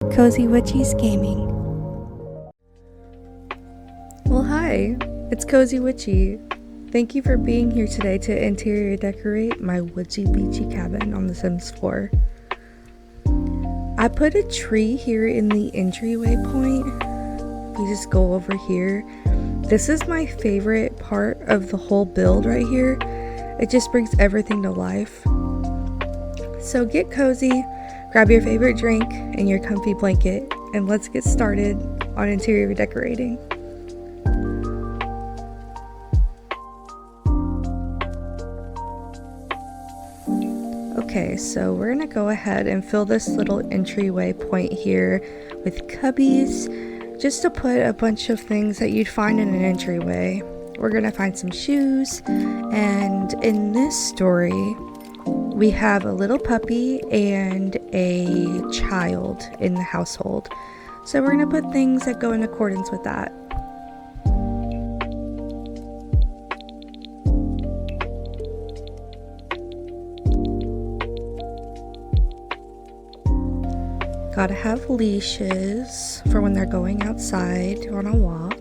Cozywitchy's Gaming. Well, hi, it's Cozywitchyy. Thank you for being here today to interior decorate my woodsy beachy cabin on the Sims 4. I put a tree here in the entryway point. You just go over here. This is my favorite part of the whole build right here. It just brings everything to life. So get cozy, grab your favorite drink and your comfy blanket, and let's get started on interior decorating. Okay, so we're gonna go ahead and fill this little entryway point here with cubbies, just to put a bunch of things that you'd find in an entryway. We're gonna find some shoes, and in this story, we have a little puppy and a child in the household. So we're gonna put things that go in accordance with that. Gotta have leashes for when they're going outside on a walk.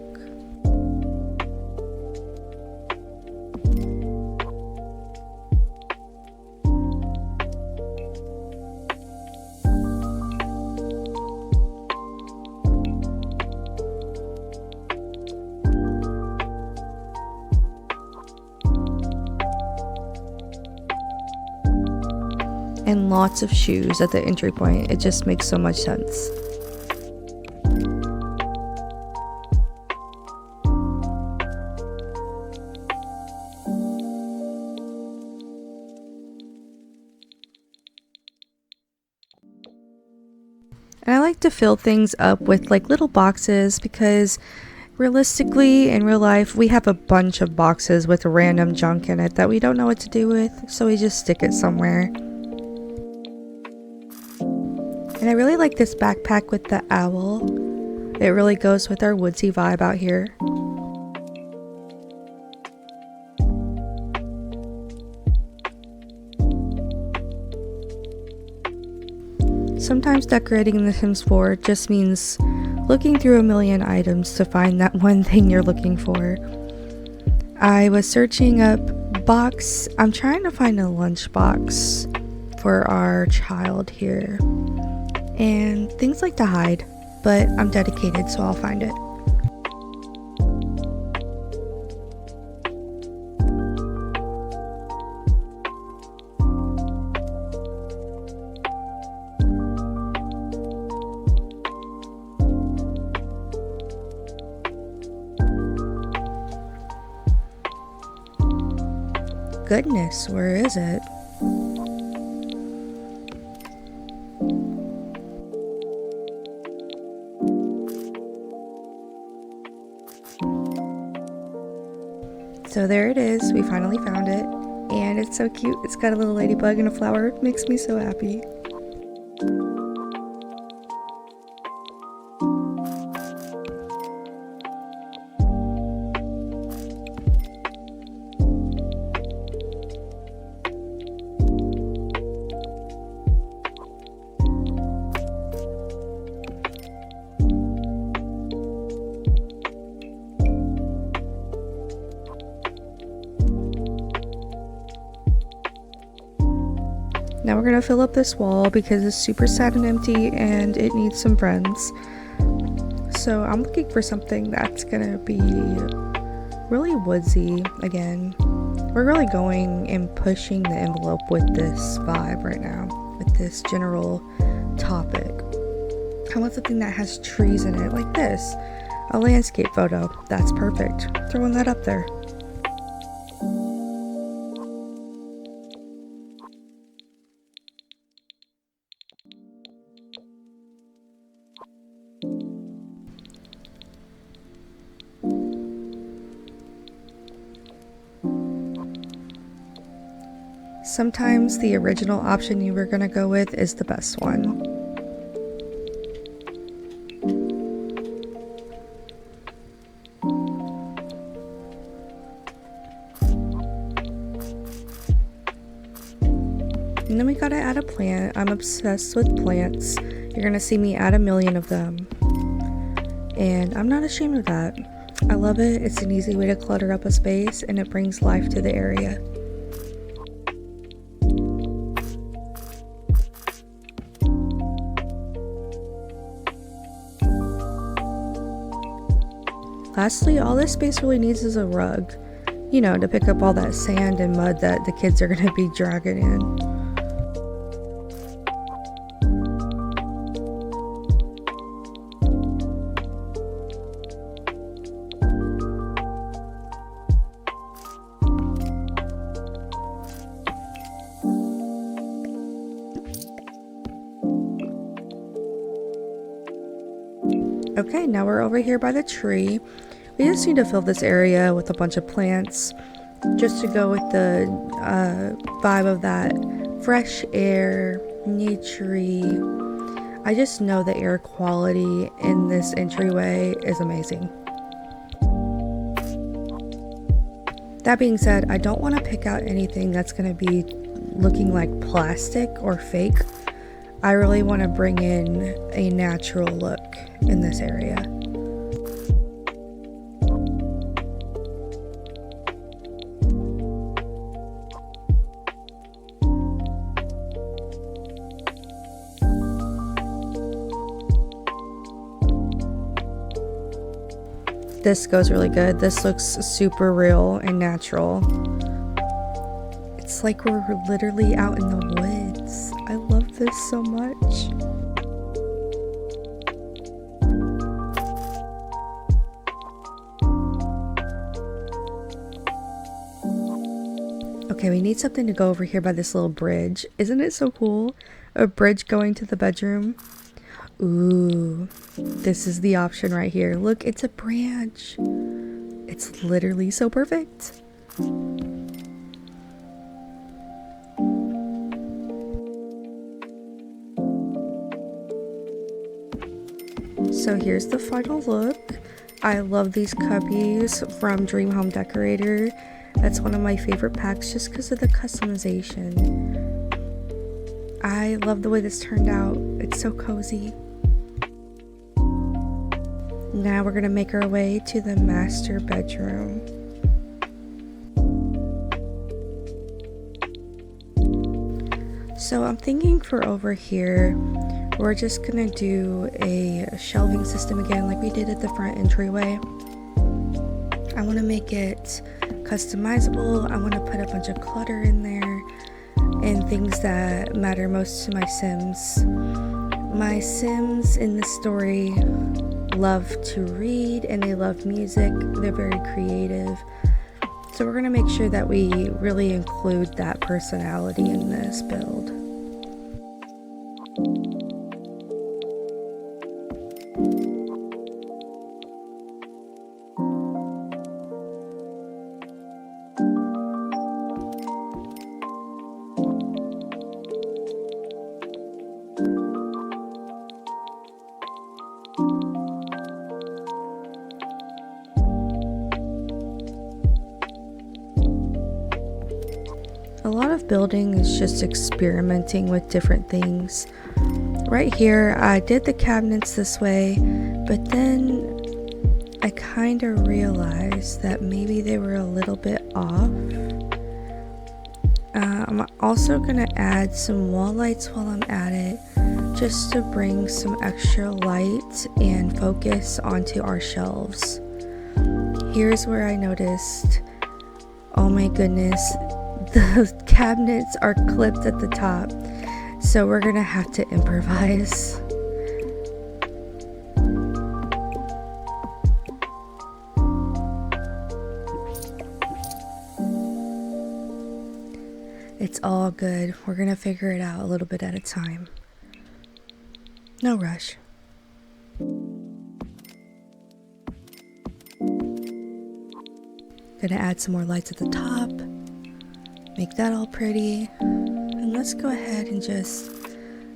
And lots of shoes at the entry point. It just makes so much sense. And I like to fill things up with like little boxes because realistically, in real life, we have a bunch of boxes with random junk in it that we don't know what to do with, so we just stick it somewhere. And I really like this backpack with the owl. It really goes with our woodsy vibe out here. Sometimes decorating in The Sims 4 just means looking through a million items to find that one thing you're looking for. I was searching up box. I'm trying to find a lunchbox for our child here. And things like to hide, but I'm dedicated, so I'll find it. Goodness, where is it? So there it is, we finally found it, and it's so cute. It's got a little ladybug and a flower. It makes me so happy. Now we're gonna fill up this wall because it's super sad and empty and it needs some friends. So I'm looking for something that's gonna be really woodsy again. We're really going and pushing the envelope with this vibe right now, with this general topic. I want something that has trees in it, like this. A landscape photo. That's perfect. Throwing that up there. Sometimes the original option you were gonna go with is the best one. And then we we gotta add a plant. I'm obsessed with plants. You're gonna see me add a million of them. And I'm not ashamed of that. I love it. It's an easy way to clutter up a space and it brings life to the area. Lastly, all this space really needs is a rug, you know, to pick up all that sand and mud that the kids are going to be dragging in. Okay, now we're over here by the tree. We just need to fill this area with a bunch of plants just to go with the vibe of that fresh air, nature-y. I just know the air quality in this entryway is amazing. That being said, I don't want to pick out anything that's going to be looking like plastic or fake. I really want to bring in a natural look in this area. This goes really good. This looks super real and natural. It's like we're literally out in the woods. I love this so much. Okay, we need something to go over here by this little bridge. Isn't it so cool? A bridge going to the bedroom. Ooh, this is the option right here. Look, it's a branch. It's literally so perfect. So here's the final look. I love these cubbies from Dream Home Decorator. That's one of my favorite packs just because of the customization. I love the way this turned out. It's so cozy. Now we're gonna make our way to the master bedroom. So I'm thinking for over here, we're just gonna do a shelving system again like we did at the front entryway. I wanna make it customizable. I wanna put a bunch of clutter in there and things that matter most to my Sims. My Sims in this story love to read and they love music. They're very creative. So we're going to make sure that we really include that personality in this build. A lot of building is just experimenting with different things. Right here, I did the cabinets this way, but then I kind of realized that maybe they were a little bit off. I'm also gonna add some wall lights while I'm at it, just to bring some extra light and focus onto our shelves. Here's where I noticed, oh my goodness, the cabinets are clipped at the top, so we're gonna have to improvise. It's all good. We're gonna figure it out a little bit at a time. No rush. Gonna add some more lights at the top. Make that all pretty. And let's go ahead and just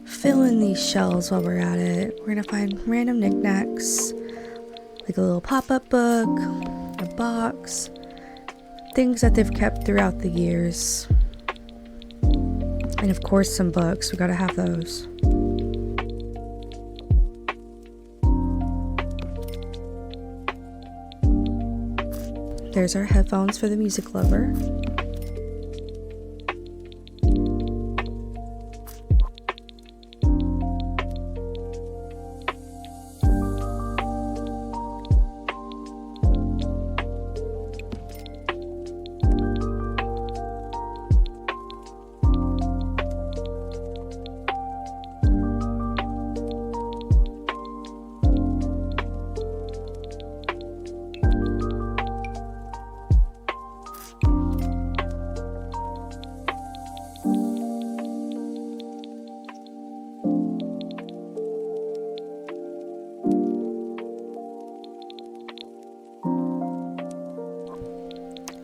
fill in these shelves while we're at it. We're gonna find random knickknacks, like a little pop-up book, a box, things that they've kept throughout the years. And of course some books, we gotta have those. There's our headphones for the music lover.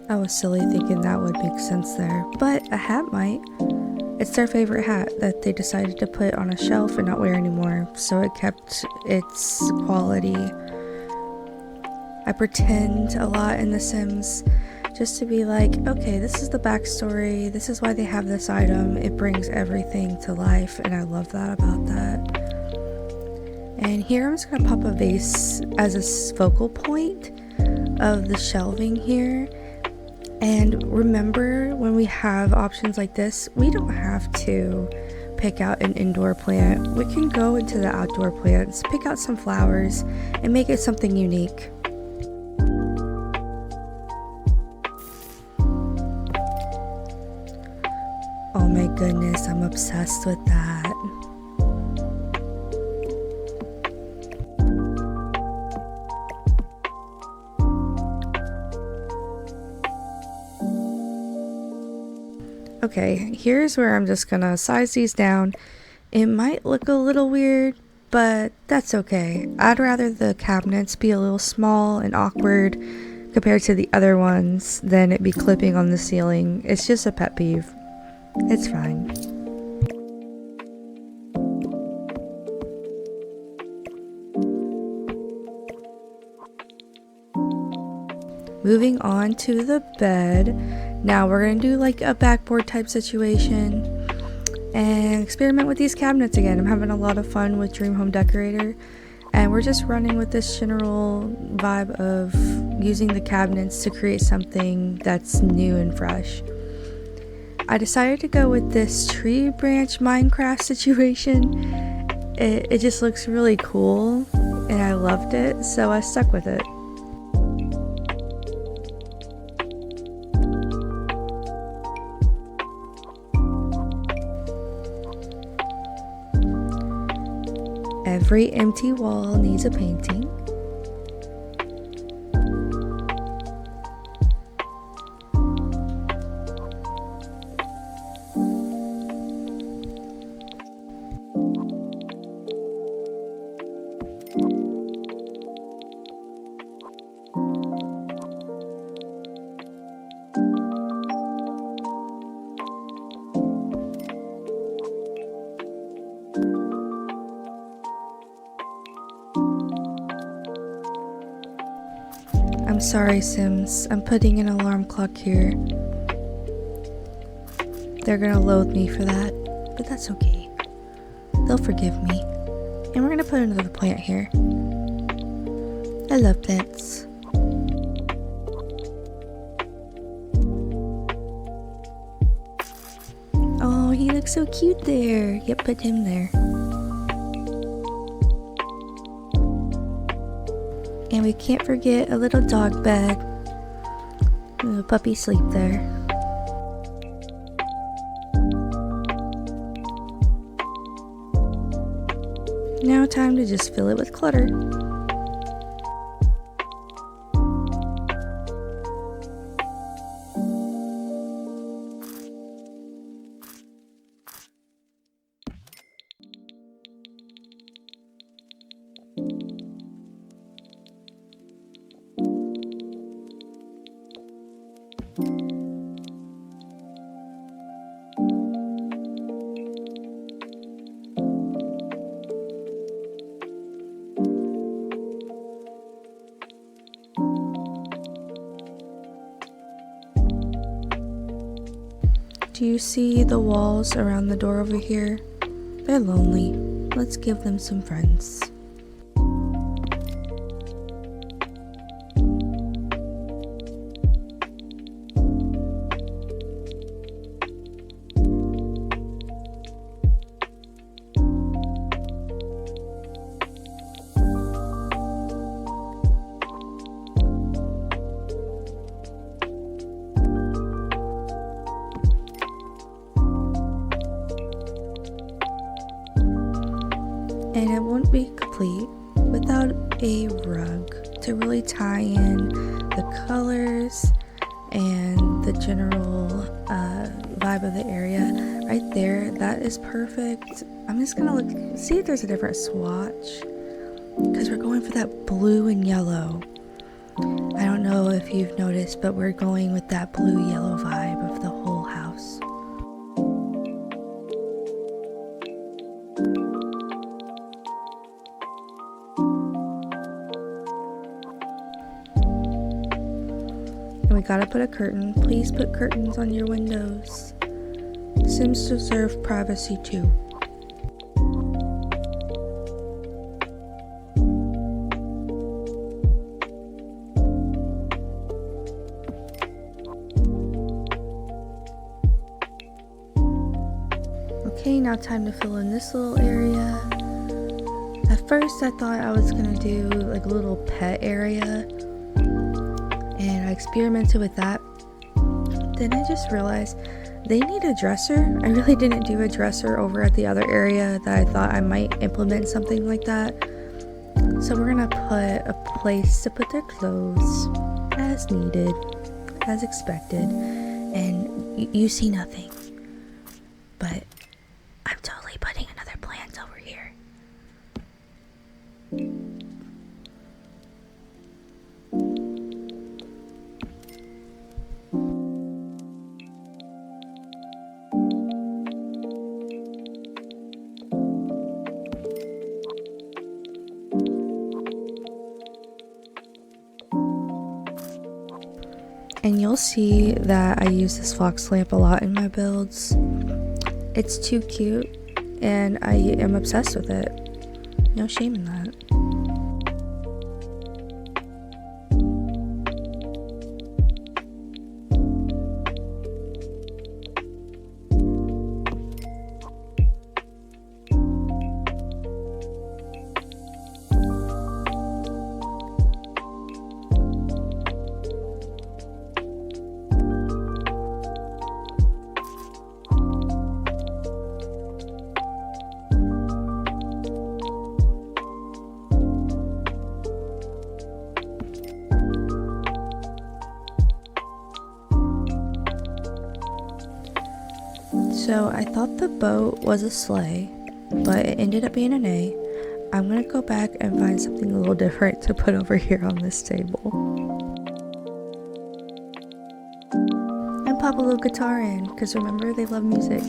I was silly thinking that would make sense there, but a hat might. It's their favorite hat that they decided to put on a shelf and not wear anymore, so it kept its quality. I pretend a lot in The Sims just to be like, okay, this is the backstory, this is why they have this item, it brings everything to life, and I love that about that. And here I'm just going to pop a vase as a focal point of the shelving here. And remember, when we have options like this, we don't have to pick out an indoor plant. We can go into the outdoor plants, pick out some flowers, and make it something unique. Oh my goodness, I'm obsessed with that. Okay, here's where I'm just gonna size these down. It might look a little weird, but that's okay. I'd rather the cabinets be a little small and awkward compared to the other ones than it be clipping on the ceiling. It's just a pet peeve. It's fine. Moving on to the bed. Now we're gonna do like a backboard type situation and experiment with these cabinets again. I'm having a lot of fun with Dream Home Decorator, and we're just running with this general vibe of using the cabinets to create something that's new and fresh. I decided to go with this tree branch Minecraft situation. It just looks really cool and I loved it, so I stuck with it. Every empty wall needs a painting. I'm sorry, Sims. I'm putting an alarm clock here. They're gonna loathe me for that, but that's okay. They'll forgive me. And we're gonna put another plant here. I love plants. Oh, he looks so cute there. Yep, put him there. And we can't forget a little dog bed. A little puppy sleep there. Now time to just fill it with clutter. Do you see the walls around the door over here? They're lonely. Let's give them some friends. And it wouldn't be complete without a rug to really tie in the colors and the general vibe of the area. Right there, that is perfect. I'm just gonna look, see if there's a different swatch, because we're going for that blue and yellow. I don't know if you've noticed, but we're going with that blue yellow vibe of the whole house. And we gotta put a curtain. Please put curtains on your windows. Sims deserve privacy too. Okay, now time to fill in this little area. At first I thought I was gonna do like a little pet area, and I experimented with that. Then I just realized they need a dresser. I really didn't do a dresser over at the other area that I thought I might implement something like that. So we're gonna put a place to put their clothes as needed, as expected, and you see nothing. But I'm totally putting another plant over here. And you'll see that I use this fox lamp a lot in my builds. It's too cute, and I am obsessed with it. No shame in that. So I thought the boat was a sleigh, but it ended up being an A. I'm gonna go back and find something a little different to put over here on this table. And pop a little guitar in, because remember, they love music.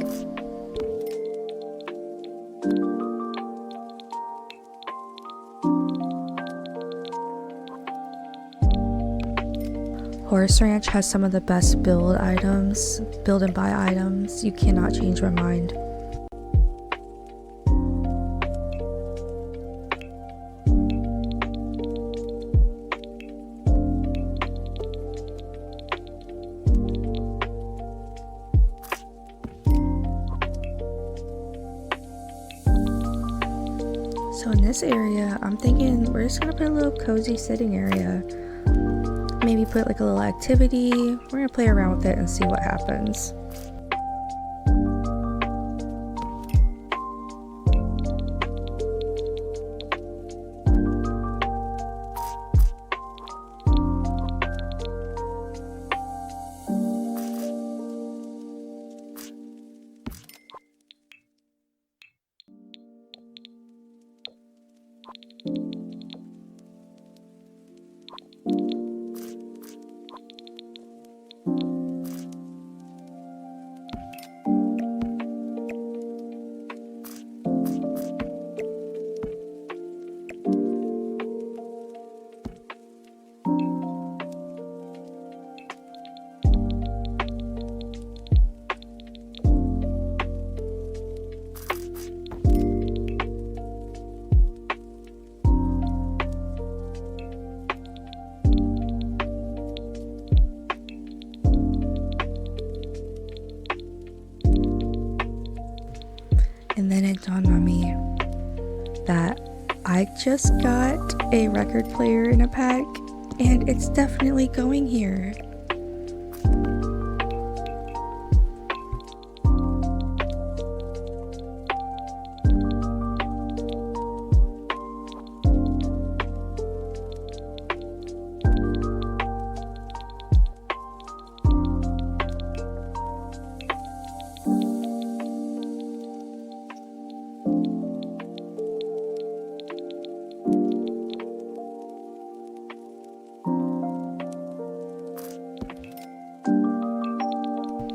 Horse Ranch has some of the best build and buy items. You cannot change my mind. So in this area, I'm thinking we're just gonna put a little cozy sitting area. Maybe put like a little activity. We're gonna play around with it and see what happens. it dawned on me that I just got a record player in a pack, and it's definitely going here.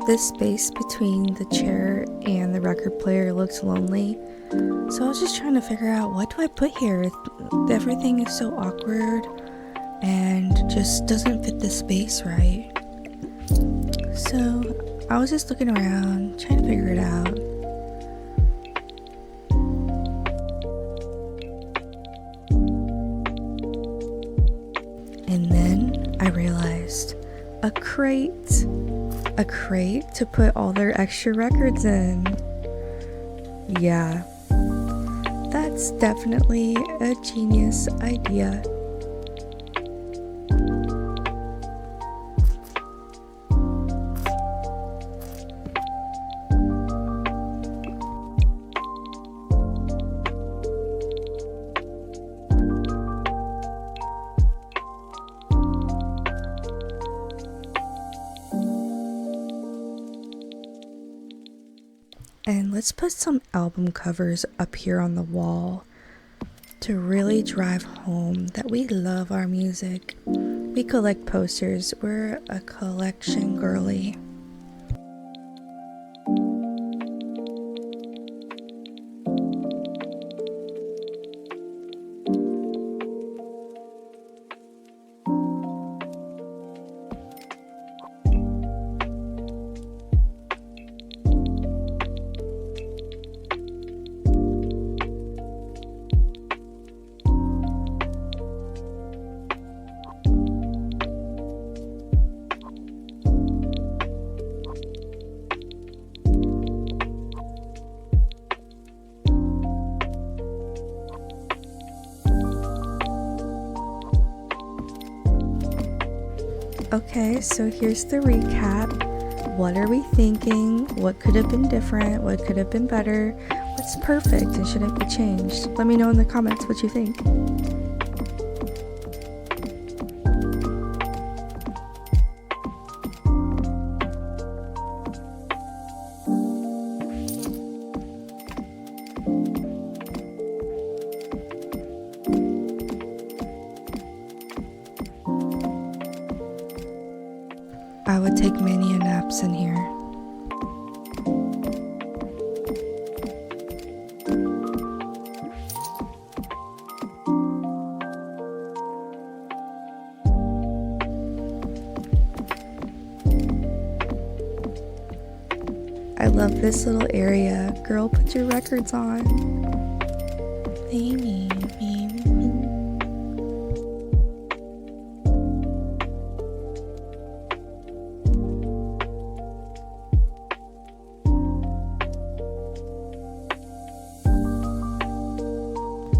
This space between the chair and the record player looks lonely, so I was just trying to figure out, what do I put here? Everything is so awkward and just doesn't fit the space right. So I was just looking around, trying to figure it out. And then I realized a crate to put all their extra records in. Yeah, that's definitely a genius idea. And let's put some album covers up here on the wall to really drive home that we love our music. We collect posters. We're a collection girly. Okay, so here's the recap. What are we thinking? What could have been different? What could have been better? What's perfect and should it be changed? Let me know in the comments what you think. I would take many naps in here. I love this little area. Girl, put your records on. Amy.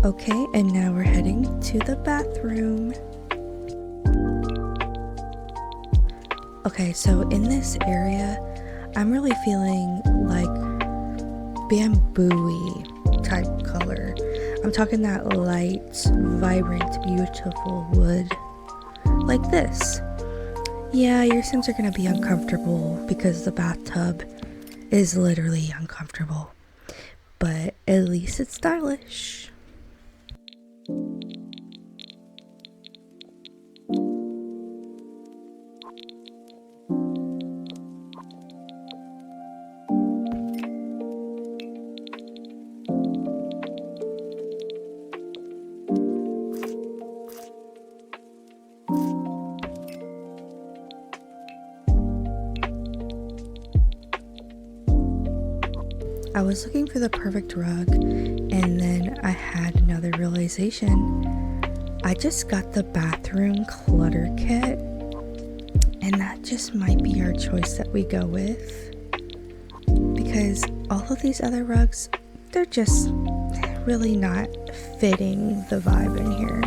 Okay, and now we're heading to the bathroom. Okay, so in this area, I'm really feeling like bamboo-y type color. I'm talking that light, vibrant, beautiful wood. Like this. Yeah, your Sims are gonna be uncomfortable because the bathtub is literally uncomfortable. But at least it's stylish. I was looking for the perfect rug, and then I had another realization. I just got the bathroom clutter kit, and that just might be our choice that we go with, because all of these other rugs they're just really not fitting the vibe in here.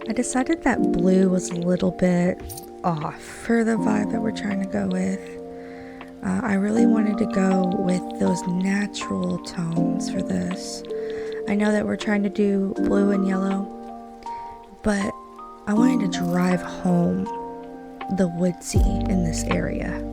I decided that blue was a little bit off for the vibe that we're trying to go with. I really wanted to go with those natural tones for this. I know that we're trying to do blue and yellow, but I wanted to drive home the woodsy in this area.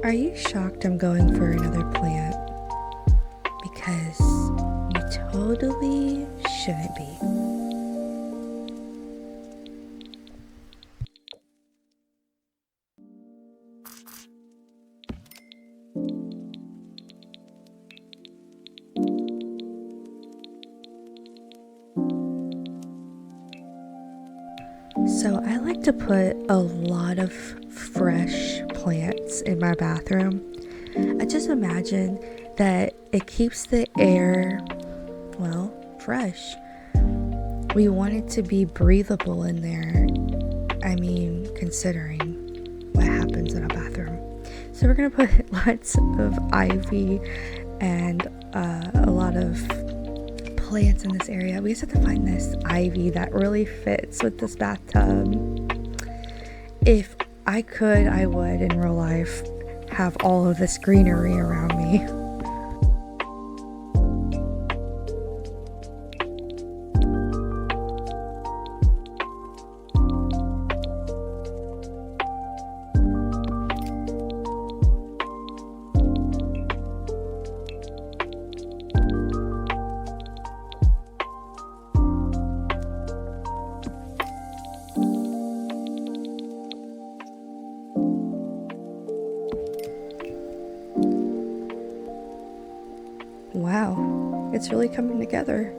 Are you shocked I'm going for another plant? Because you totally shouldn't be. So I like to put a lot of fresh plants in my bathroom. I just imagine that it keeps the air, well, fresh. We want it to be breathable in there. I mean, considering what happens in a bathroom. So we're gonna put lots of ivy and a lot of plants in this area. We just have to find this ivy that really fits with this bathtub. If I could, I would in real life have all of this greenery around me. Wow, it's really coming together.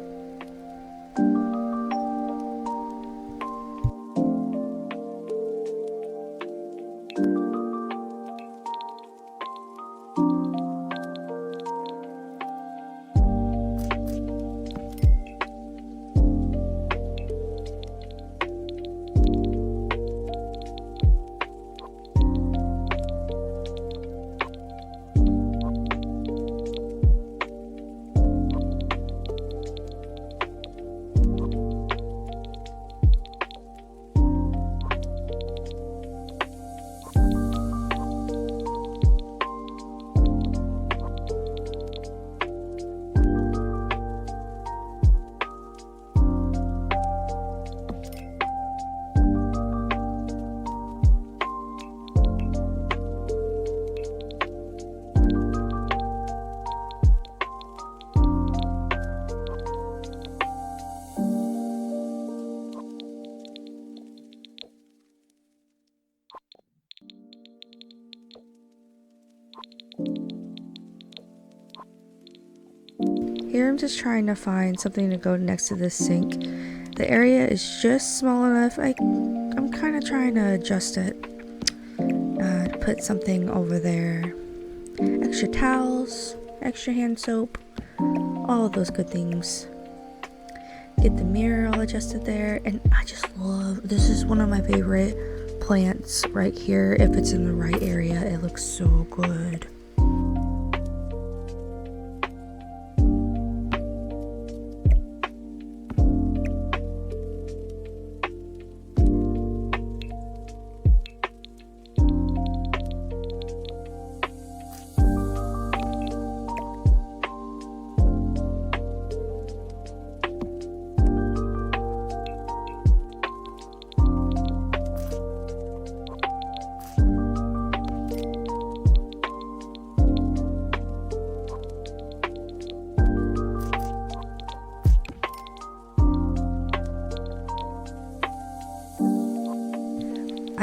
Here I'm just trying to find something to go next to this sink. The area is just small enough. I'm kind of trying to adjust it. To put something over there. Extra towels, extra hand soap, all of those good things. Get the mirror all adjusted there, and I just love, this is one of my favorite plants right here. If it's in the right area, it looks so good.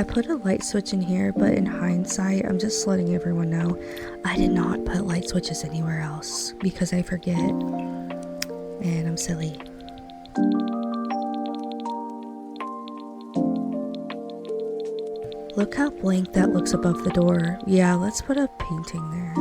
I put a light switch in here, but in hindsight, I'm just letting everyone know I did not put light switches anywhere else because I forget and I'm silly. Look how blank that looks above the door. Yeah, let's put a painting there.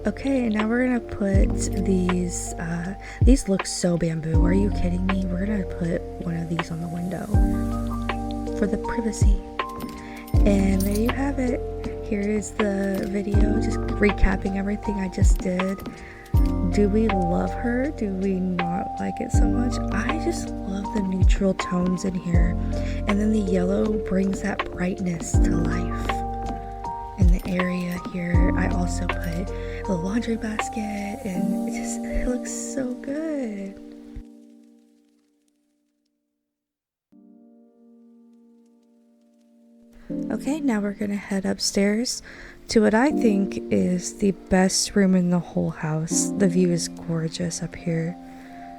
Okay, now we're gonna put these look so bamboo. Are you kidding me? We're gonna put one of these on the window for the privacy. And there you have it. Here is the video, just recapping everything I just did. Do we love her? Do we not like it so much? I just love the neutral tones in here. And then the yellow brings that brightness to life. In the area here, I also put the laundry basket, and it looks so good. Okay, now we're gonna head upstairs to what I think is the best room in the whole house. The view is gorgeous up here.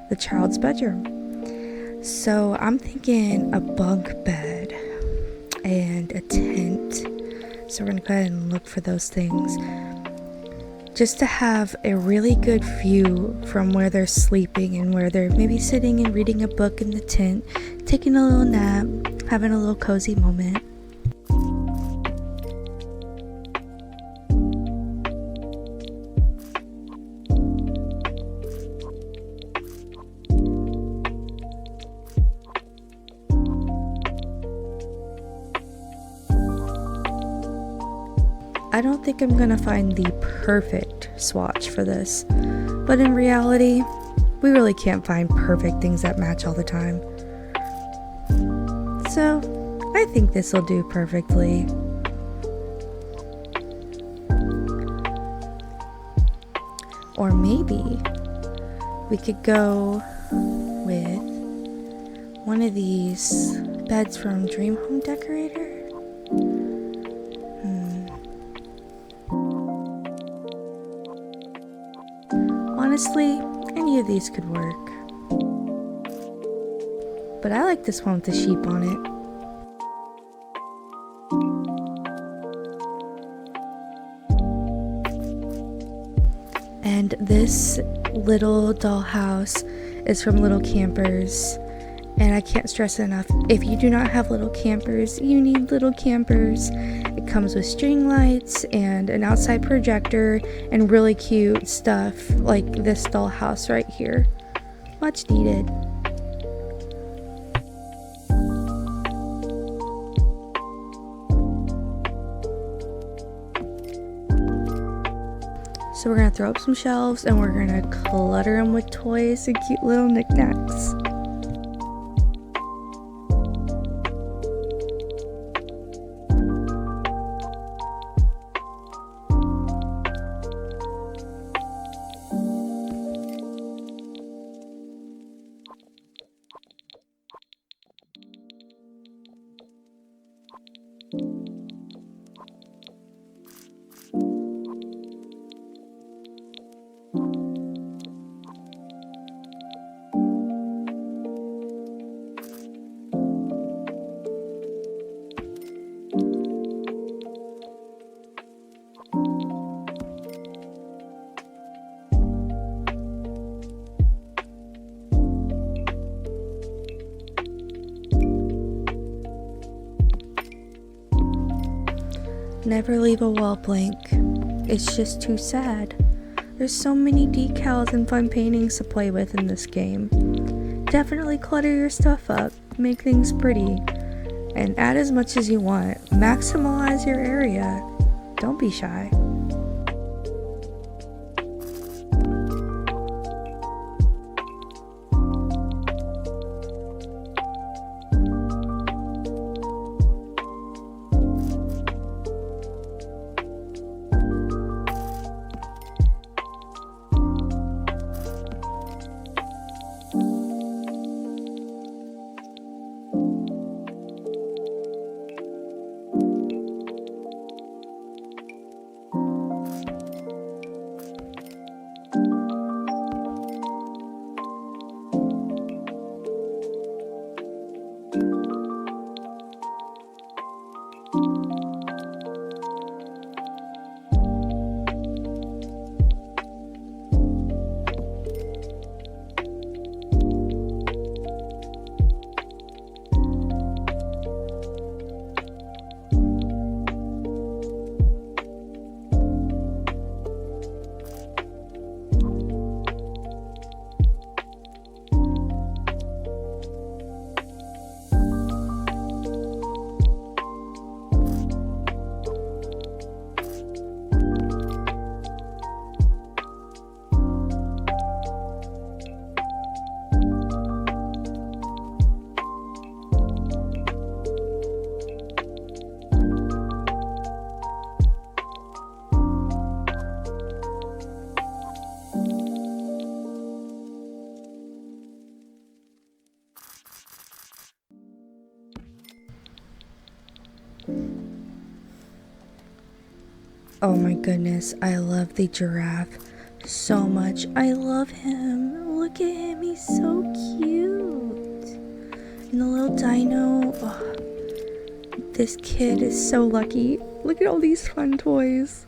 The child's bedroom. So I'm thinking a bunk bed and a tent. So we're gonna go ahead and look for those things. Just to have a really good view from where they're sleeping and where they're maybe sitting and reading a book in the tent, taking a little nap, having a little cozy moment. I don't think I'm gonna find the perfect swatch for this, but in reality, we really can't find perfect things that match all the time. So, I think this will do perfectly. Or maybe we could go with one of these beds from Dream Home Decorator. Honestly, any of these could work. But I like this one with the sheep on it. And this little dollhouse is from Little Campers. And I can't stress it enough, if you do not have little campers, you need little campers. It comes with string lights and an outside projector and really cute stuff like this dollhouse right here. Much needed. So we're gonna throw up some shelves and we're gonna clutter them with toys and cute little knickknacks. Never leave a wall blank. It's just too sad. There's so many decals and fun paintings to play with in this game. Definitely clutter your stuff up, make things pretty, and add as much as you want. Maximize your area. Don't be shy. Oh my goodness, I love the giraffe so much. I love him. Look at him, he's so cute. And the little dino. Oh, this kid is so lucky. Look at all these fun toys.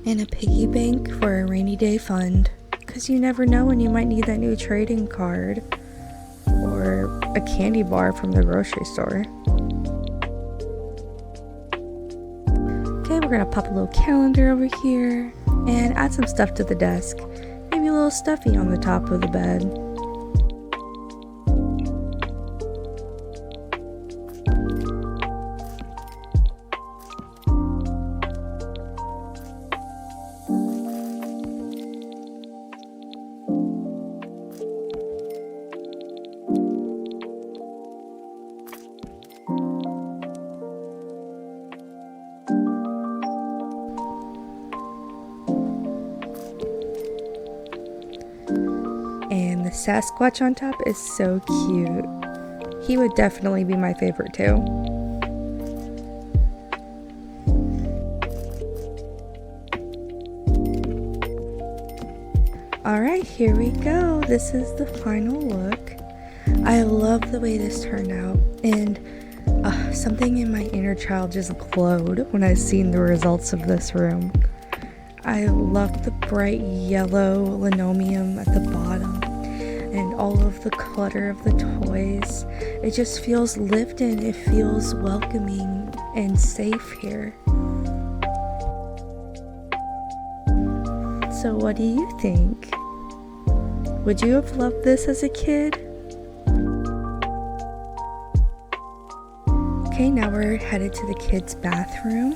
And a piggy bank for a rainy day fund, because you never know when you might need that new trading card or a candy bar from the grocery store. Okay, we're gonna pop a little calendar over here and add some stuff to the desk. Maybe a little stuffy on the top of the bed. And the Sasquatch on top is so cute. He would definitely be my favorite too. Alright, here we go. This is the final look. I love the way this turned out, and something in my inner child just glowed when I seen the results of this room. I love the bright yellow linoleum at the bottom and all of the clutter of the toys. It just feels lived in. It feels welcoming and safe here. So what do you think? Would you have loved this as a kid? Okay, now we're headed to the kids' bathroom.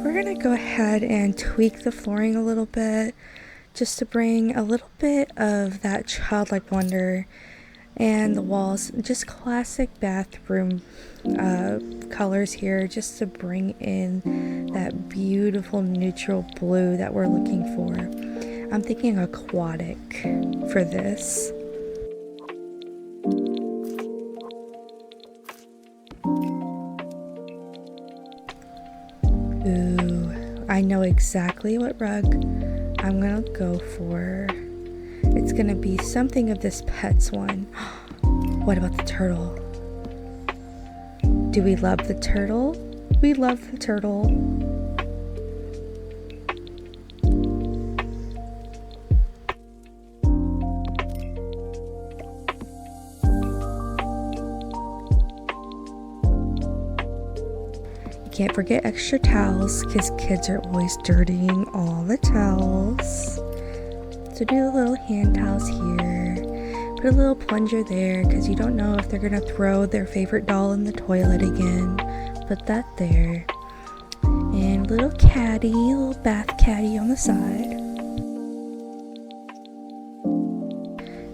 We're gonna go ahead and tweak the flooring a little bit just to bring a little bit of that childlike wonder, and the walls, just classic bathroom colors here, just to bring in that beautiful neutral blue that we're looking for. I'm thinking aquatic for this. Ooh, I know exactly what rug I'm gonna go for. It's gonna be something of this Pets one. What about the turtle? Do we love the turtle? We love the turtle. Can't forget extra towels, because kids are always dirtying all the towels. So do the little hand towels here. Put a little plunger there, because you don't know if they're going to throw their favorite doll in the toilet again. Put that there. And a little caddy, a little bath caddy on the side.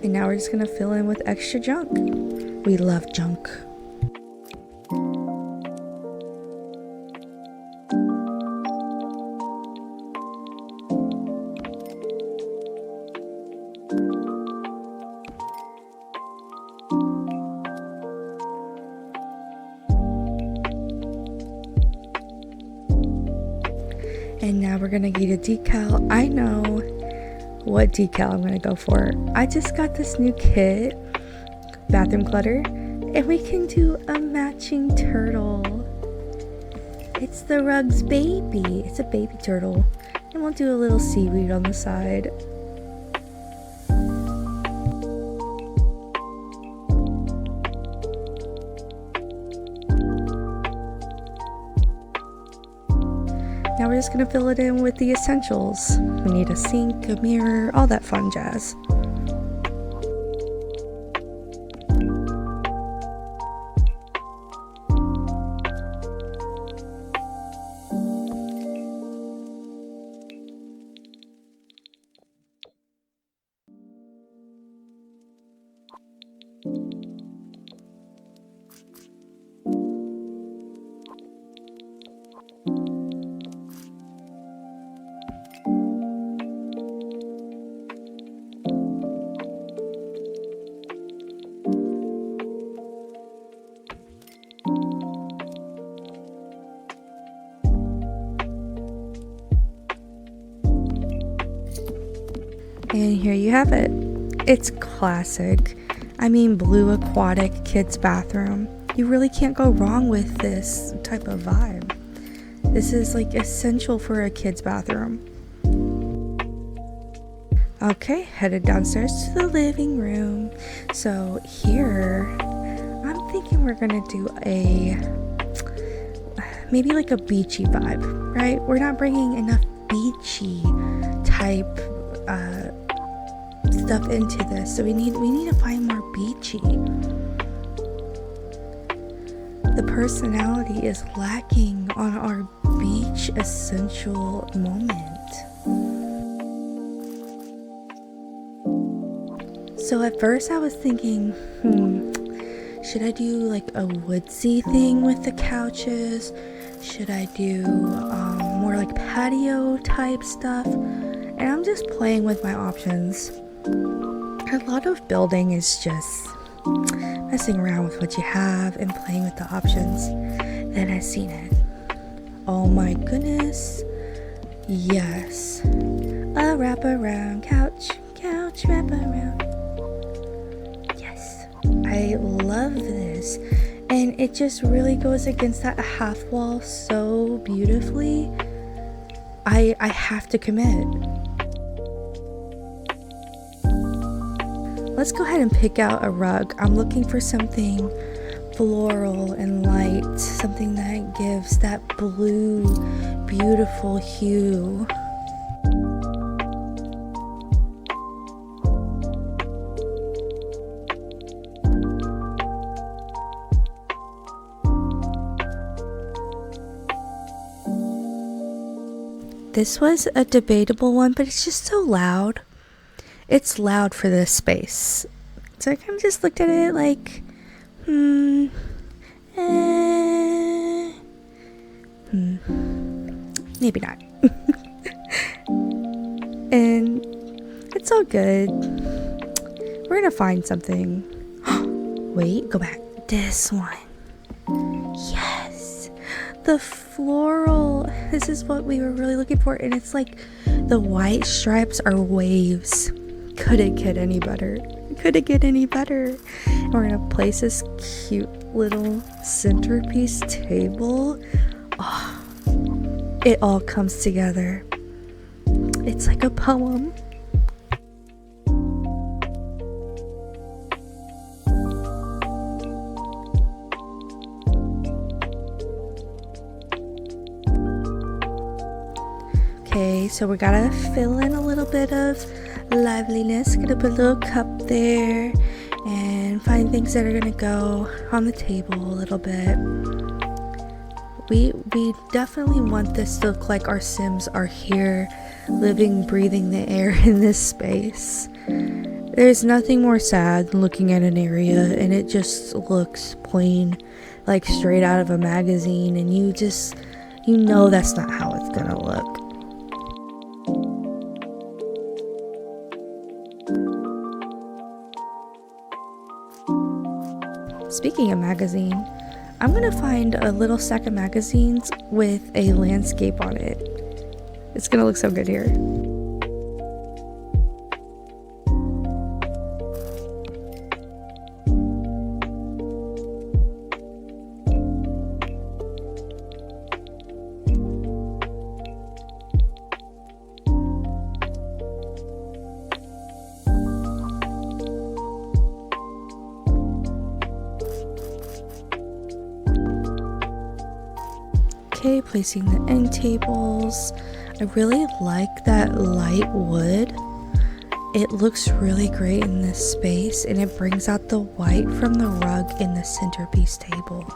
And now we're just going to fill in with extra junk. We love junk. And now we're gonna get a decal. I know what decal I'm gonna go for. I just got this new kit, bathroom clutter, and we can do a matching turtle. It's the rug's baby. It's a baby turtle. And we'll do a little seaweed on the side. Now we're just gonna fill it in with the essentials. We need a sink, a mirror, all that fun jazz. And here you have it. It's classic. I mean, blue aquatic kids bathroom. You really can't go wrong with this type of vibe. This is like essential for a kid's bathroom. Okay, headed downstairs to the living room. So here, I'm thinking we're gonna do maybe like a beachy vibe, right? We're not bringing enough beachy type stuff into this, so we need to find more beachy. The personality is lacking on our beach essential moment. So at first I was thinking, should I do like a woodsy thing with the couches? Should I do more like patio type stuff? And I'm just playing with my options. A lot of building is just messing around with what you have and playing with the options. Then I seen it. Oh my goodness. Yes. A wraparound couch wraparound. Yes. I love this. And it just really goes against that half wall so beautifully. I have to commit. Let's go ahead and pick out a rug. I'm looking for something floral and light, something that gives that blue, beautiful hue. This was a debatable one, but it's just so loud. It's loud for this space. So I kind of just looked at it like, maybe not. And it's all good. We're gonna find something. Wait, go back. This one. Yes. The floral. This is what we were really looking for. And it's like the white stripes are waves. Couldn't get any better. Couldn't get any better. And we're gonna place this cute little centerpiece table. Oh, it all comes together. It's like a poem. Okay, so we gotta fill in a little bit of liveliness. Gonna put a little cup there and find things that are gonna go on the table a little bit. We definitely want this to look like our Sims are here, living, breathing the air in this space. There's nothing more sad than looking at an area and it just looks plain, like straight out of a magazine, and you know that's not how it's gonna look. Speaking of magazine, I'm gonna find a little stack of magazines with a landscape on it. It's gonna look so good here. Okay, placing the end tables. I really like that light wood. It looks really great in this space, and it brings out the white from the rug in the centerpiece table.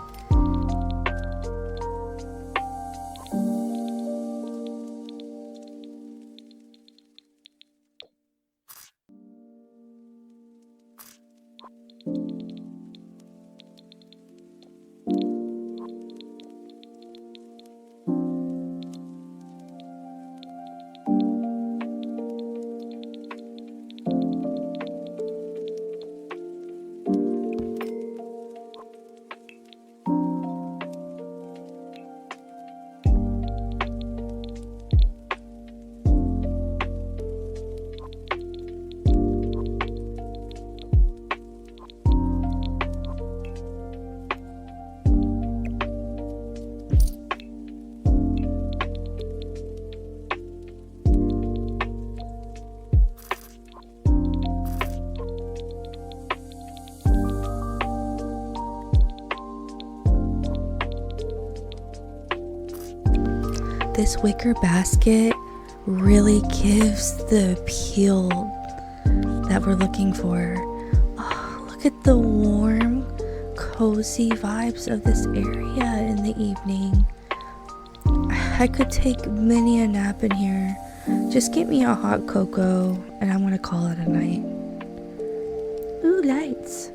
This wicker basket really gives the appeal that we're looking for. Oh, look at the warm, cozy vibes of this area in the evening. I could take many a nap in here. Just get me a hot cocoa and I'm gonna call it a night. Ooh, lights.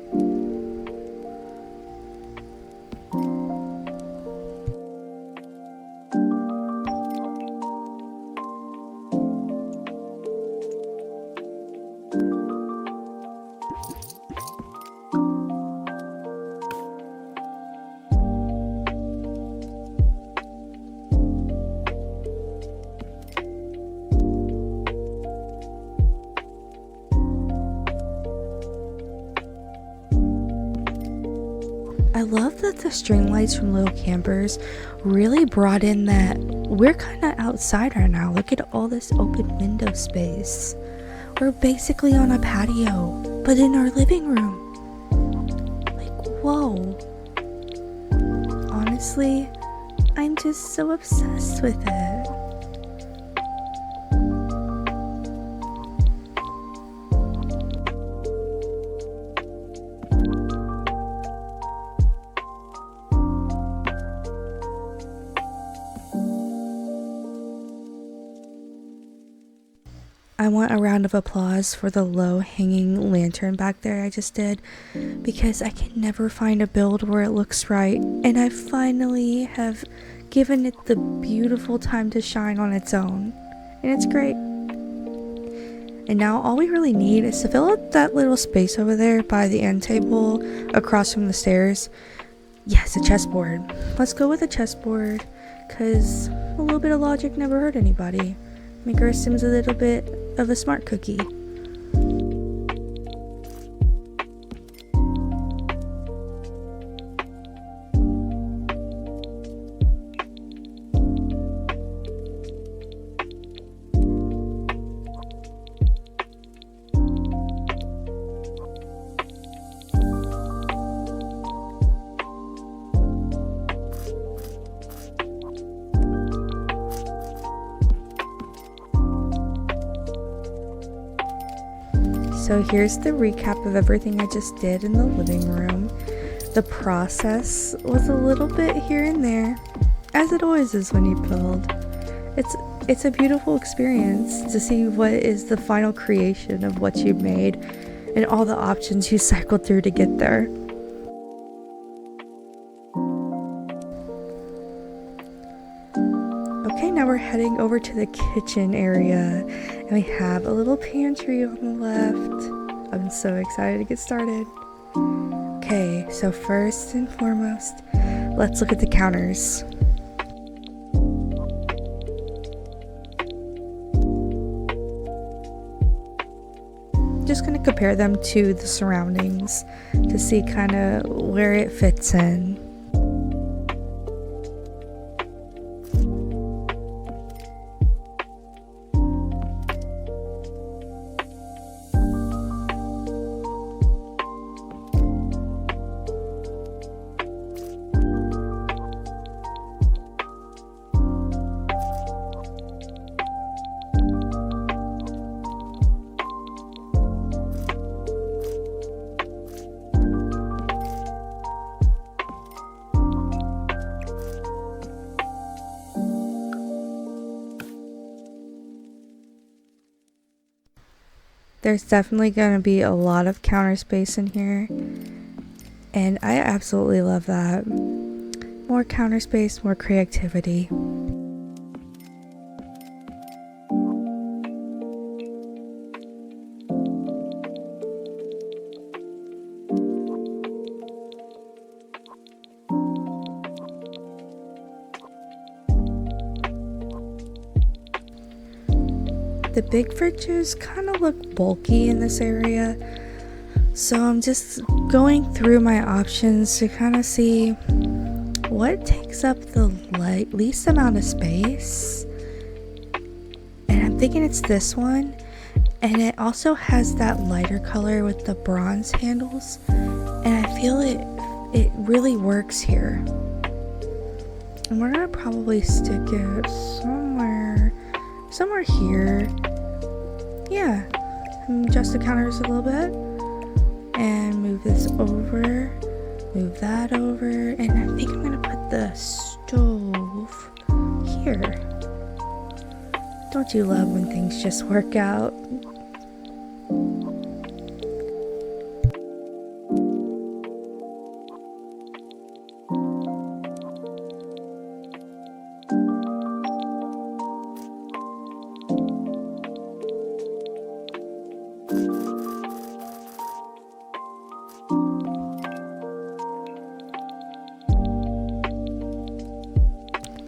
I love that the string lights from Little Campers really brought in that we're kind of outside right now. Look at all this open window space. We're basically on a patio, but in our living room. Like, whoa. Honestly, I'm just so obsessed with it. I want a round of applause for the low hanging lantern back there I just did, because I can never find a build where it looks right, and I finally have given it the beautiful time to shine on its own, and it's great. And now all we really need is to fill out that little space over there by the end table across from the stairs. Yes, a chessboard. Let's go with a chessboard, because a little bit of logic never hurt anybody. Make our Sims a little bit of a smart cookie. So here's the recap of everything I just did in the living room. The process was a little bit here and there, as it always is when you build. It's a beautiful experience to see what is the final creation of what you made and all the options you cycled through to get there. Okay, now we're heading over to the kitchen area, and we have a little pantry on the left. I'm so excited to get started. Okay, so first and foremost, let's look at the counters. Just gonna compare them to the surroundings to see kind of where it fits in. There's definitely going to be a lot of counter space in here, and I absolutely love that. More counter space, more creativity. The big fridges kind of look bulky in this area, so I'm just going through my options to kind of see what takes up the least amount of space. And I'm thinking it's this one, and it also has that lighter color with the bronze handles, and I feel it really works here. And we're gonna probably stick it somewhere here. Yeah, and adjust the counters a little bit and move this over, move that over, and I think I'm gonna put the stove here. Don't you love when things just work out?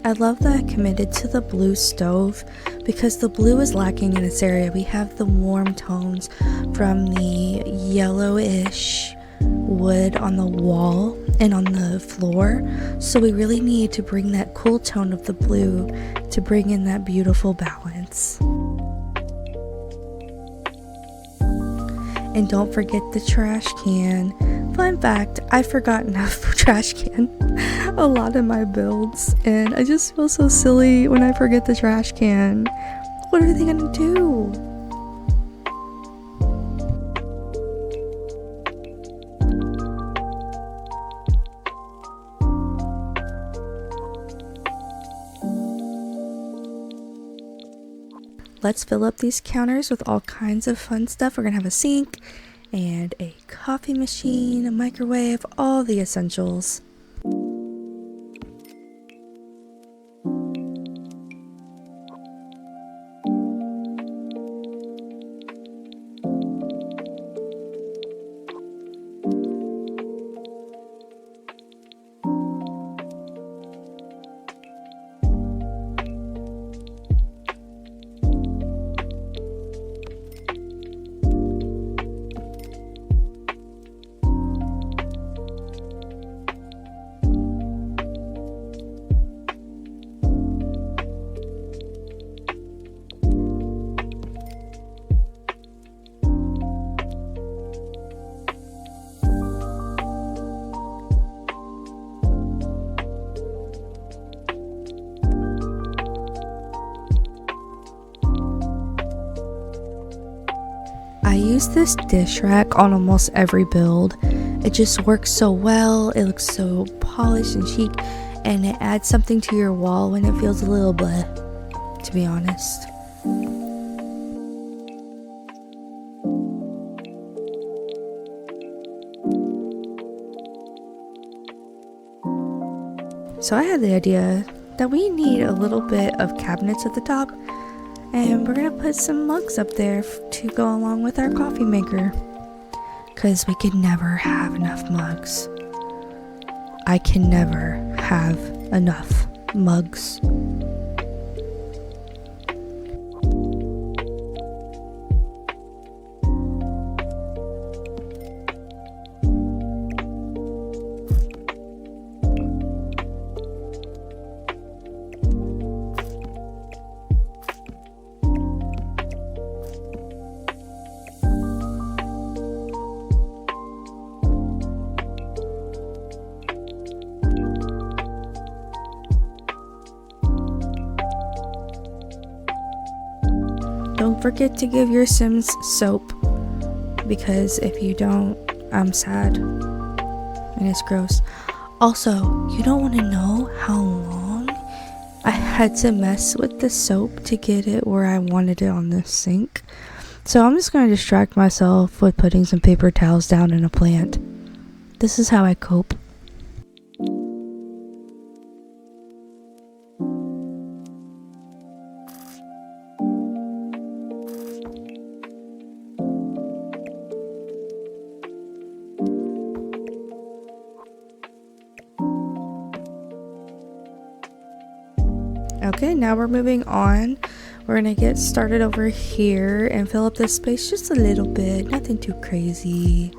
I love that I committed to the blue stove because the blue is lacking in this area. We have the warm tones from the yellowish wood on the wall and on the floor, so we really need to bring that cool tone of the blue to bring in that beautiful balance. And don't forget the trash can. Fun fact, I've forgotten how to trash can a lot of my builds, and I just feel so silly when I forget the trash can. What are they gonna do? Let's fill up these counters with all kinds of fun stuff. We're gonna have a sink and a coffee machine, a microwave, all the essentials. I use this dish rack on almost every build. It just works so well, it looks so polished and chic, and it adds something to your wall when it feels a little bleh, to be honest. So I had the idea that we need a little bit of cabinets at the top, and we're gonna put some mugs up there to go along with our coffee maker, because we could never have enough mugs. I can never have enough mugs. Don't forget to give your Sims soap, because if you don't, I'm sad and it's gross. Also, you don't want to know how long I had to mess with the soap to get it where I wanted it on the sink. So I'm just going to distract myself with putting some paper towels down in a plant. This is how I cope. Okay, now we're moving on. We're gonna get started over here and fill up this space just a little bit, nothing too crazy.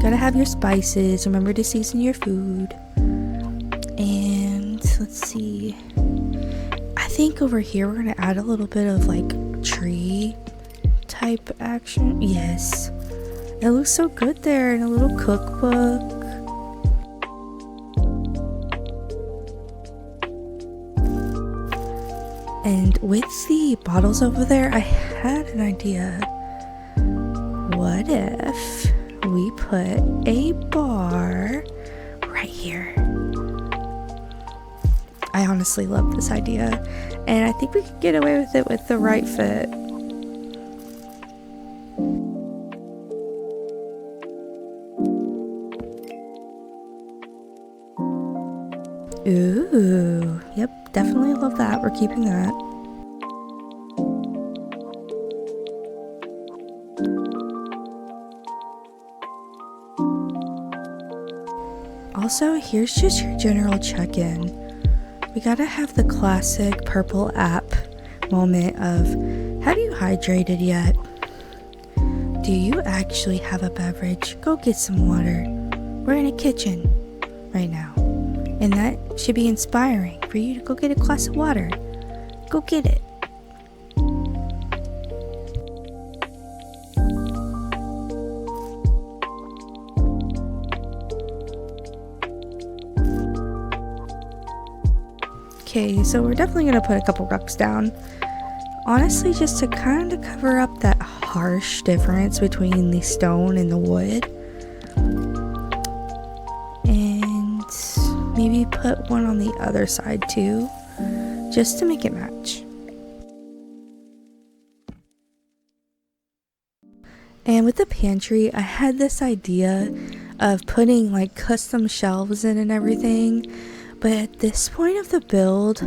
Gotta have your spices, remember to season your food. And let's see, I think over here we're gonna add a little bit of like tree type action. Yes, it looks so good there in a little cookbook. And with the bottles over there, I had an idea. What if we put a bar right here? I honestly love this idea, and I think we could get away with it with the right fit. Ooh, yep, definitely love that. We're keeping that. Also, here's just your general check-in. We gotta have the classic purple app moment of, have you hydrated yet? Do you actually have a beverage? Go get some water. We're in a kitchen right now, and that should be inspiring for you to go get a glass of water. Go get it. Okay, so we're definitely going to put a couple rocks down. Honestly, just to kind of cover up that harsh difference between the stone and the wood. And maybe put one on the other side too, just to make it match. And with the pantry, I had this idea of putting like custom shelves in and everything. But at this point of the build,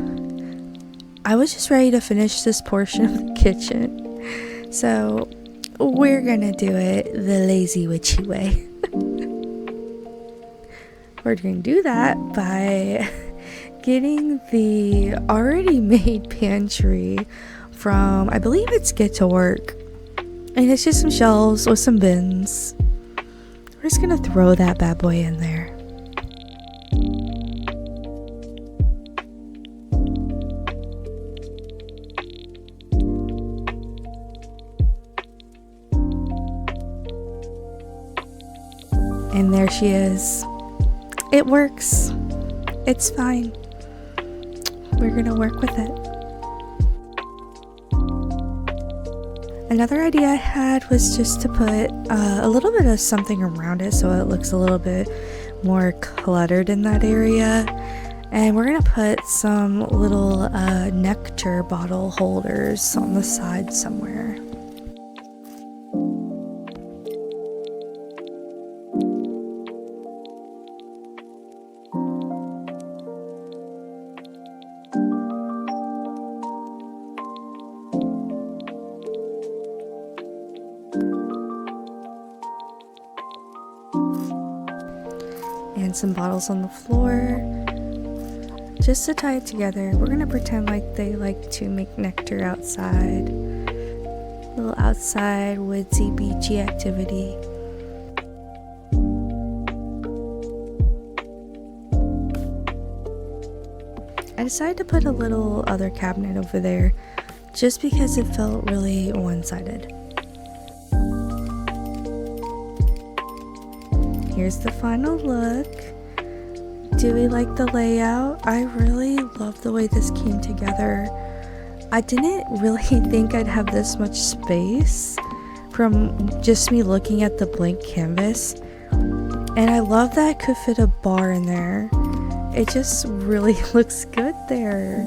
I was just ready to finish this portion of the kitchen. So we're gonna do it the lazy witchy way. We're gonna do that by getting the already made pantry from, I believe it's Get to Work. And it's just some shelves with some bins. We're just gonna throw that bad boy in there. And there she is. It works. It's fine. We're gonna work with it. Another idea I had was just to put a little bit of something around it so it looks a little bit more cluttered in that area. And we're gonna put some little nectar bottle holders on the side somewhere. And some bottles on the floor. Just to tie it together, we're gonna pretend like they like to make nectar outside. A little outside woodsy beachy activity. I decided to put a little other cabinet over there just because it felt really one-sided. Here's the final look. Do we like the layout? I really love the way this came together. I didn't really think I'd have this much space from just me looking at the blank canvas. And I love that I could fit a bar in there. It just really looks good there.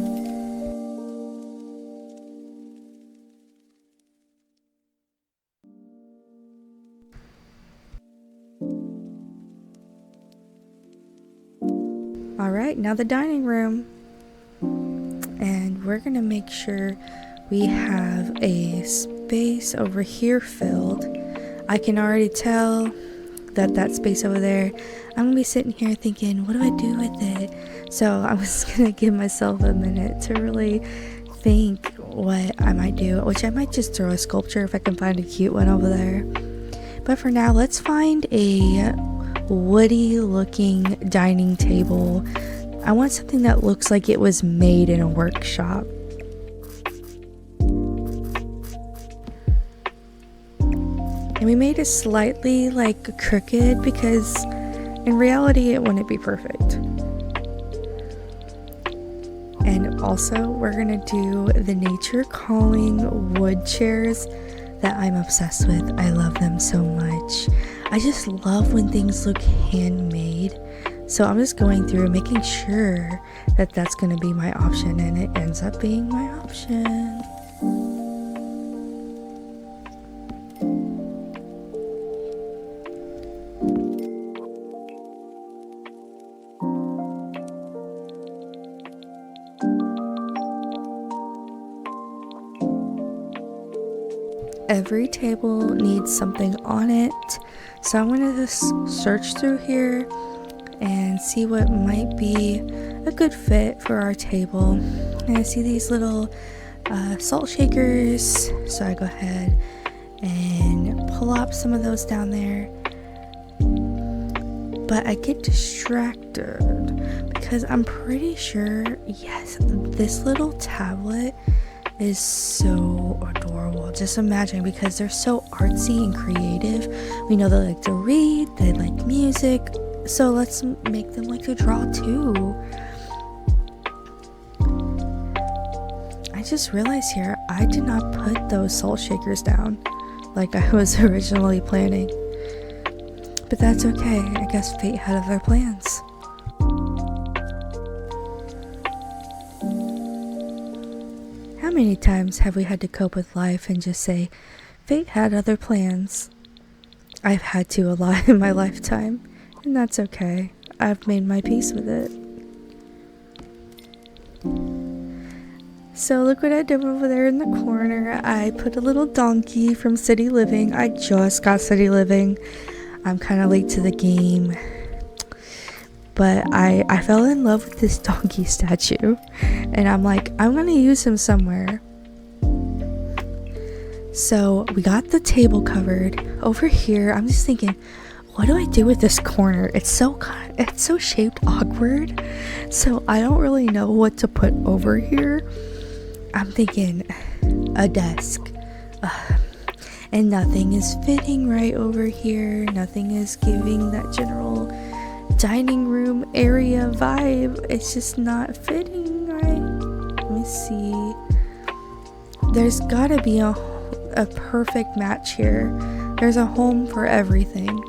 Alright, now the dining room. And we're gonna make sure we have a space over here filled. I can already tell that space over there, I'm gonna be sitting here thinking, what do I do with it? So I was gonna give myself a minute to really think what I might do, which I might just throw a sculpture if I can find a cute one over there. But for now, let's find a woody looking dining table. I want something that looks like it was made in a workshop. And we made it slightly like crooked because in reality it wouldn't be perfect. And Also, we're gonna do the nature calling wood chairs that I'm obsessed with. I love them so much. I just love when things look handmade. So I'm just going through making sure that that's gonna be my option, and it ends up being my option. Every table needs something on it, so I'm going to just search through here and see what might be a good fit for our table. And I see these little salt shakers, so I go ahead and plop some of those down there. But I get distracted because I'm pretty sure, yes, this little tablet is so adorable. Just imagine, because they're so artsy and creative. We know they like to read, they like music, so let's make them like to draw too. I just realized here, I did not put those salt shakers down like I was originally planning. But that's okay, I guess fate had other plans. How many times have we had to cope with life and just say, fate had other plans? I've had to a lot in my lifetime, and that's okay. I've made my peace with it. So look what I did over there in the corner. I put a little donkey from City Living. I just got City Living. I'm kind of late to the game. But I fell in love with this donkey statue, and I'm like, I'm gonna use him somewhere. So we got the table covered. Over here, I'm just thinking, what do I do with this corner? It's so shaped awkward, so I don't really know what to put over here. I'm thinking a desk, and nothing is fitting right over here. Nothing is giving that general dining room area vibe. It's just not fitting right. Let me see. There's gotta be a perfect match here. There's a home for everything.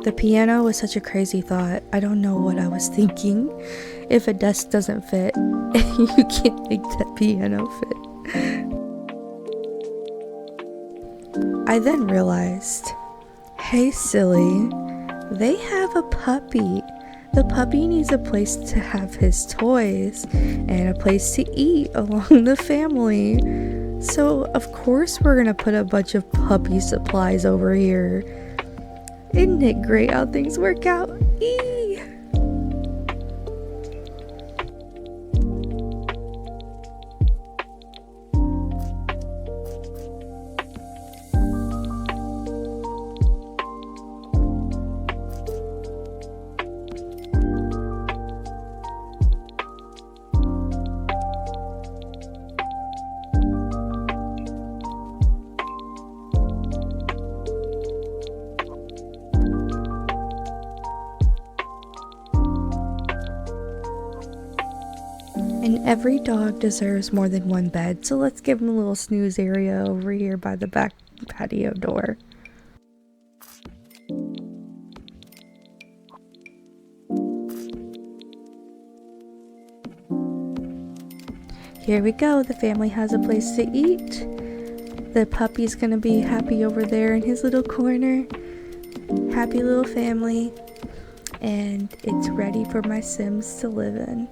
The piano was such a crazy thought. I don't know what I was thinking. If a desk doesn't fit, you can't make that piano fit. I then realized, hey silly, they have a puppy. The puppy needs a place to have his toys and a place to eat along the family. So of course we're gonna put a bunch of puppy supplies over here. Isn't it great how things work out? Eee! And every dog deserves more than one bed, so let's give him a little snooze area over here by the back patio door. Here we go, the family has a place to eat. The puppy's gonna be happy over there in his little corner. Happy little family. And it's ready for my Sims to live in.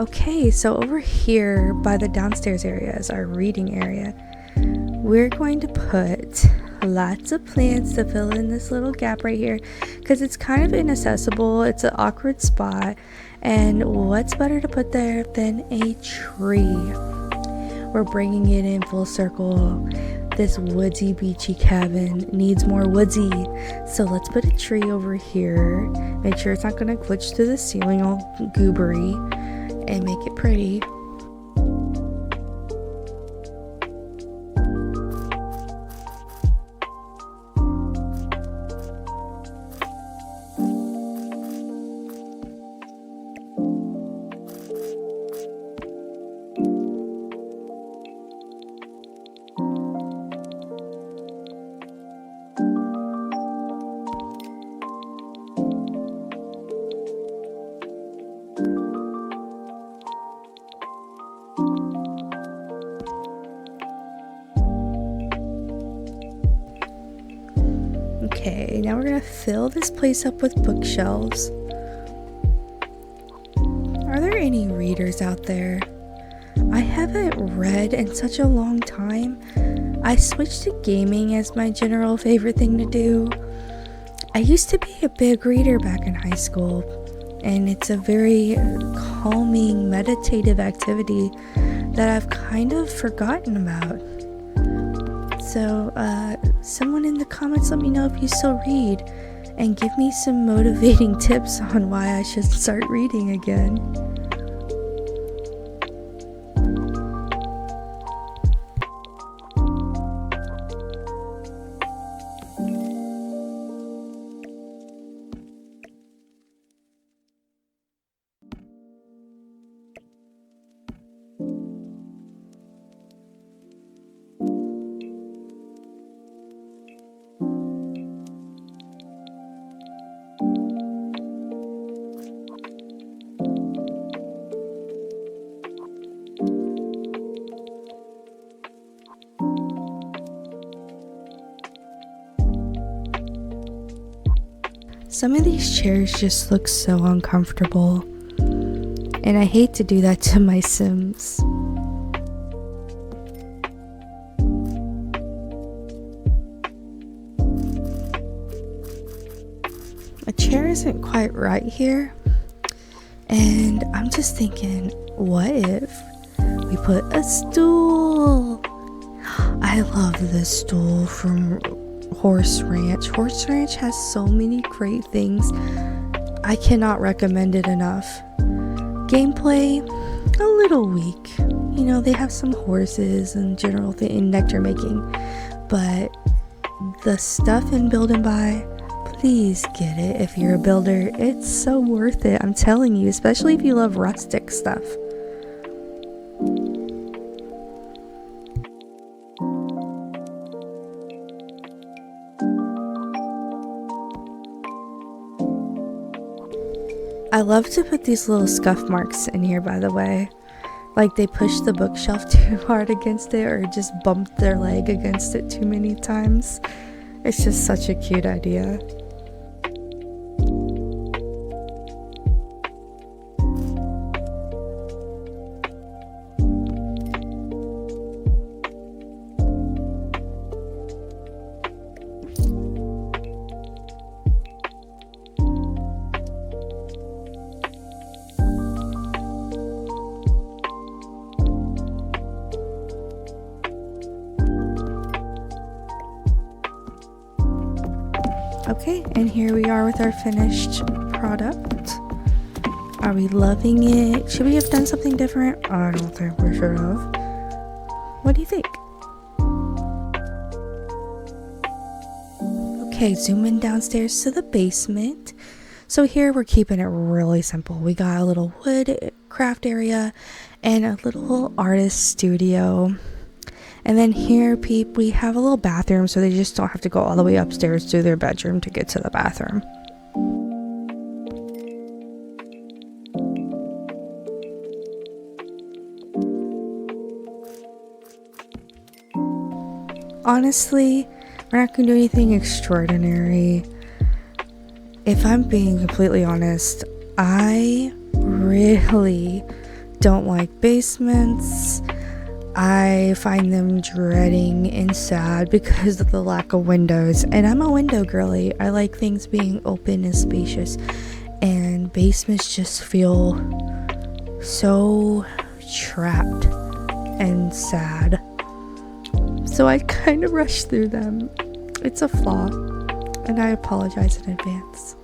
Okay, so over here by the downstairs area is our reading area. We're going to put lots of plants to fill in this little gap right here because it's kind of inaccessible. It's an awkward spot, and what's better to put there than a tree? We're bringing it in full circle. This woodsy beachy cabin needs more woodsy. So let's put a tree over here. Make sure it's not gonna glitch to the ceiling all goobery, and make it pretty. Okay, now we're gonna fill this place up with bookshelves. Are there any readers out there? I haven't read in such a long time. I switched to gaming as my general favorite thing to do. I used to be a big reader back in high school, and it's a very calming, meditative activity that I've kind of forgotten about. So, someone in the comments let me know if you still read, and give me some motivating tips on why I should start reading again. Some of these chairs just look so uncomfortable, and I hate to do that to my Sims. A chair isn't quite right here, and I'm just thinking, what if we put a stool? I love this stool from Horse Ranch. Horse Ranch has so many great things. I cannot recommend it enough. Gameplay, a little weak. You know, they have some horses and general thing in nectar making, but the stuff in Build and Buy, please get it if you're a builder. It's so worth it, I'm telling you, especially if you love rustic stuff. I love to put these little scuff marks in here, by the way. Like they pushed the bookshelf too hard against it, or just bumped their leg against it too many times. It's just such a cute idea. Okay, and here we are with our finished product. Are we loving it? Should we have done something different? I don't think we should have. What do you think? Okay, zoom in downstairs to the basement. So here we're keeping it really simple. We got a little wood craft area and a little artist studio. And then here, we have a little bathroom, so they just don't have to go all the way upstairs to their bedroom to get to the bathroom. Honestly, we're not going to do anything extraordinary. If I'm being completely honest, I really don't like basements. I find them dreading and sad because of the lack of windows, and I'm a window girly. I like things being open and spacious, and basements just feel so trapped and sad. so I kind of rushed through them. It's a flaw, and I apologize in advance.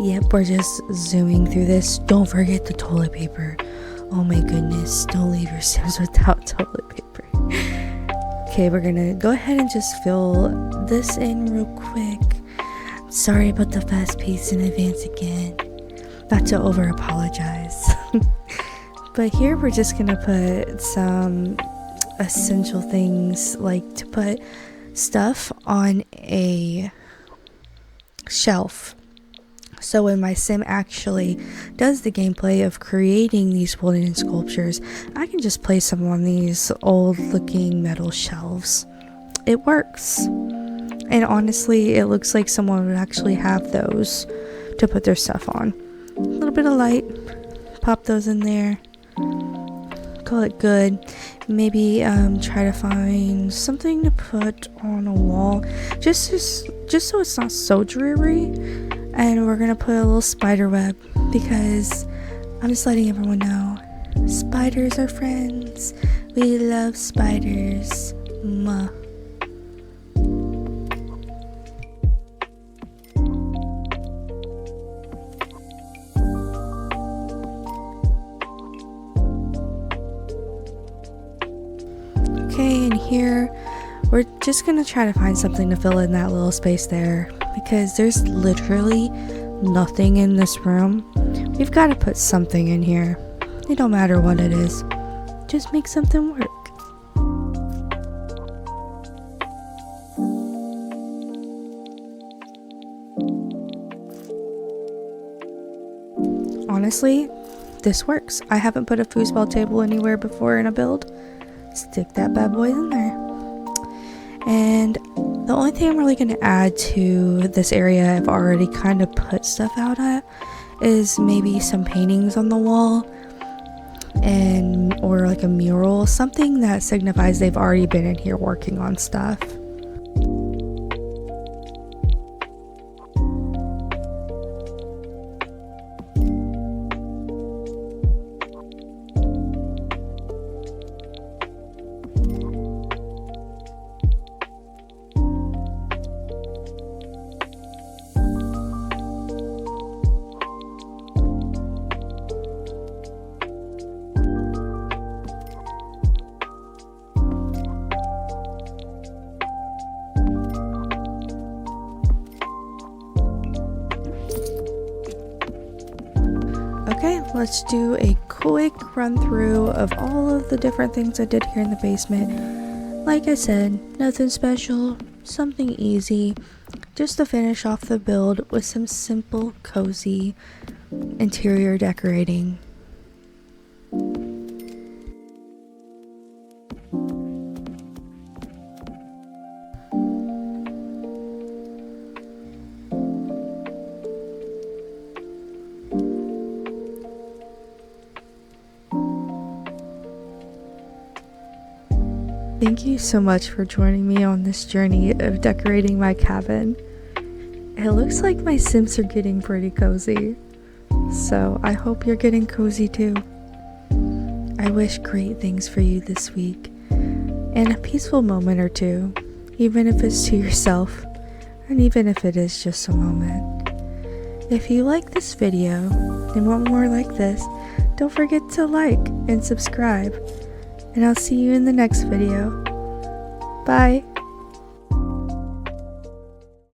Yep, we're just zooming through this. Don't forget the toilet paper. Oh my goodness, don't leave your Sims without toilet paper. Okay, we're gonna go ahead and just fill this in real quick. Sorry about the fast pace in advance again. Not to over apologize. But here we're just gonna put some essential things, like to put stuff on a shelf. So when my sim actually does the gameplay of creating these wooden sculptures, I can just place them on these old looking metal shelves. It works. And honestly, it looks like someone would actually have those to put their stuff on. A little bit of light, pop those in there, call it good. Maybe try to find something to put on a wall, just so it's not so dreary. And we're gonna put a little spider web, because I'm just letting everyone know, spiders are friends. We love spiders. Mwah. Okay, and here we're just gonna try to find something to fill in that little space there, because there's literally nothing in this room. We've got to put something in here. It don't matter what it is. Just make something work. Honestly, this works. I haven't put a foosball table anywhere before in a build. Stick that bad boy in there. And the only thing I'm really going to add to this area I've already kind of put stuff out at is maybe some paintings on the wall, or like a mural, something that signifies they've already been in here working on stuff. Okay, let's do a quick run through of all of the different things I did here in the basement. Like I said, nothing special, something easy, just to finish off the build with some simple, cozy interior decorating. Thank you so much for joining me on this journey of decorating my cabin. It looks like my Sims are getting pretty cozy, so I hope you're getting cozy too. I wish great things for you this week, and a peaceful moment or two, even if it's to yourself, and even if it is just a moment. If you like this video and want more like this, don't forget to like and subscribe, and I'll see you in the next video. Bye!